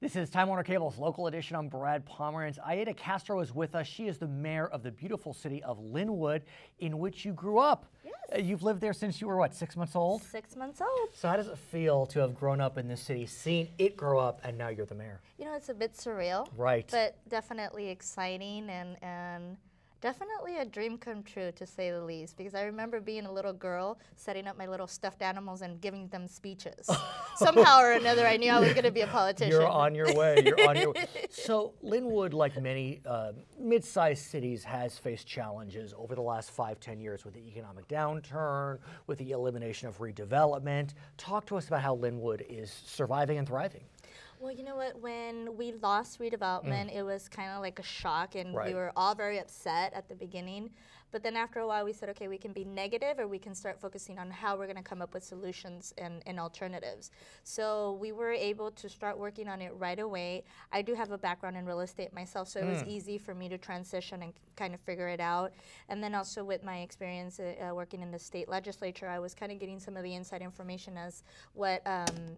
This is Time Warner Cable's local edition. I'm Brad Pomerance. Aide Castro is with us. She is the mayor of the beautiful city of Lynwood, in which you grew up. Yes. You've lived there since you were, what, 6 months old? 6 months old. So how does it feel to have grown up in this city, seen it grow up, and now you're the mayor? You know, it's a bit surreal. Right. But definitely exciting and definitely a dream come true, to say the least, because I remember being a little girl, setting up my little stuffed animals and giving them speeches. Somehow or another, I knew I was going to be a politician. You're on your way. You're on your way. So Lynwood, like many mid-sized cities, has faced challenges over the last 5-10 years with the economic downturn, with the elimination of redevelopment. Talk to us about how Lynwood is surviving and thriving. Well, you know what? When we lost redevelopment, it was kind of like a shock, and Right. we were all very upset at the beginning. But then after a while, we said, okay, we can be negative, or we can start focusing on how we're going to come up with solutions and alternatives. So we were able to start working on it right away. I do have a background in real estate myself, so it was easy for me to transition and kind of figure it out. And then also with my experience working in the state legislature, I was kind of getting some of the inside information as what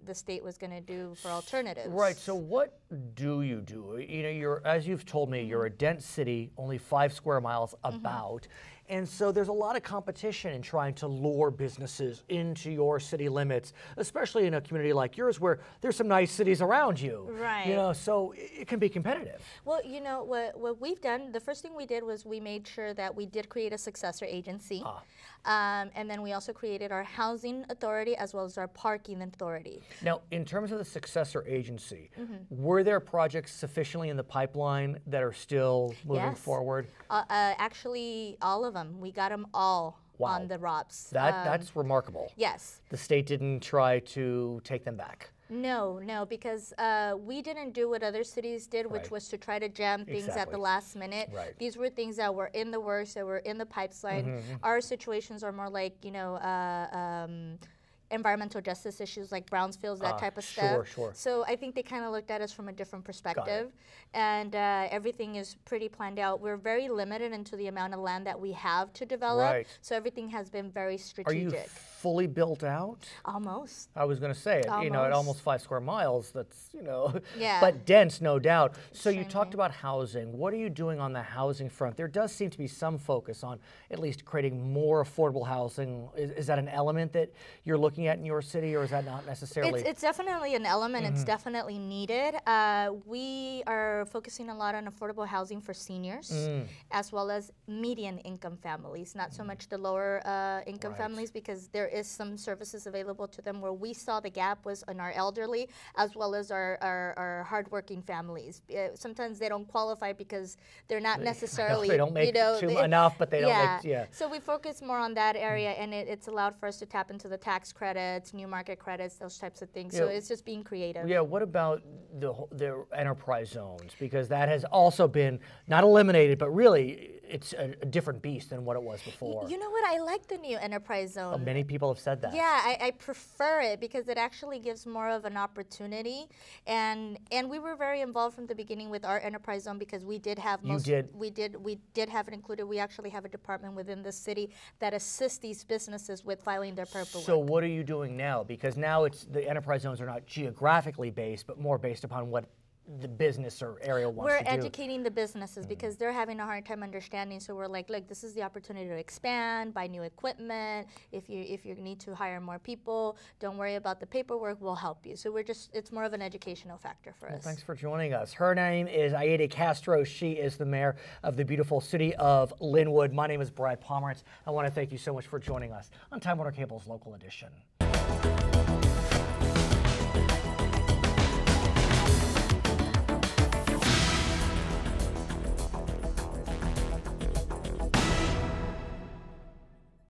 the state was going to do for alternatives. Right. So what do? You know, you're, as you've told me, you're a dense city, only 5 square miles about. And so there's a lot of competition in trying to lure businesses into your city limits, especially in a community like yours where there's some nice cities around you. Right. You know, so it can be competitive. Well, you know, what we've done, the first thing we did was we made sure that we did create a successor agency. And then we also created our housing authority as well as our parking authority. Now, in terms of the successor agency, were there projects sufficiently in the pipeline that are still moving forward? Actually, all of them. We got them all on the ROPS. That's remarkable. Yes. The state didn't try to take them back. No, because we didn't do what other cities did, which was to try to jam things at the last minute. Right. These were things that were in the works, that were in the pipeline. Our situations are more like, you know, environmental justice issues like Brownsfields, that type of stuff. Sure. So I think they kind of looked at us from a different perspective, and everything is pretty planned out. We're very limited into the amount of land that we have to develop, so everything has been very strategic. Are you fully built out? Almost. I was going to say, you know, at almost 5 square miles, that's, you know, but dense, no doubt. So you talked about housing. What are you doing on the housing front? There does seem to be some focus on at least creating more affordable housing. Is that an element that you're looking at in your city, or is that not necessarily? It's definitely an element. It's definitely needed. We are focusing a lot on affordable housing for seniors, as well as median income families, not so much the lower income families, because there is some services available to them. Where we saw the gap was in our elderly, as well as our hardworking families. Sometimes they don't qualify because they're not necessarily, they don't make enough, but they don't make, So we focus more on that area, and it's allowed for us to tap into the tax credits, new market credits, those types of things. So it's just being creative. Yeah, what about the enterprise zones? Because that has also been not eliminated, but really it's a different beast than what it was before. You know what? I like the new enterprise zone. Many people have said that. Yeah, I prefer it because it actually gives more of an opportunity, and we were very involved from the beginning with our enterprise zone because we did have we did have it included. We actually have a department within the city that assists these businesses with filing their paperwork. So what are you doing now? Because now the enterprise zones are not geographically based, but more based upon what the business or area wants to do. We're educating the businesses because they're having a hard time understanding. So we're like, look, this is the opportunity to expand, buy new equipment. If you need to hire more people, don't worry about the paperwork. We'll help you. So it's more of an educational factor for us. Thanks for joining us. Her name is Aide Castro. She is the mayor of the beautiful city of Lynwood. My name is Brad Pomerance. I want to thank you so much for joining us on Time Warner Cable's local edition.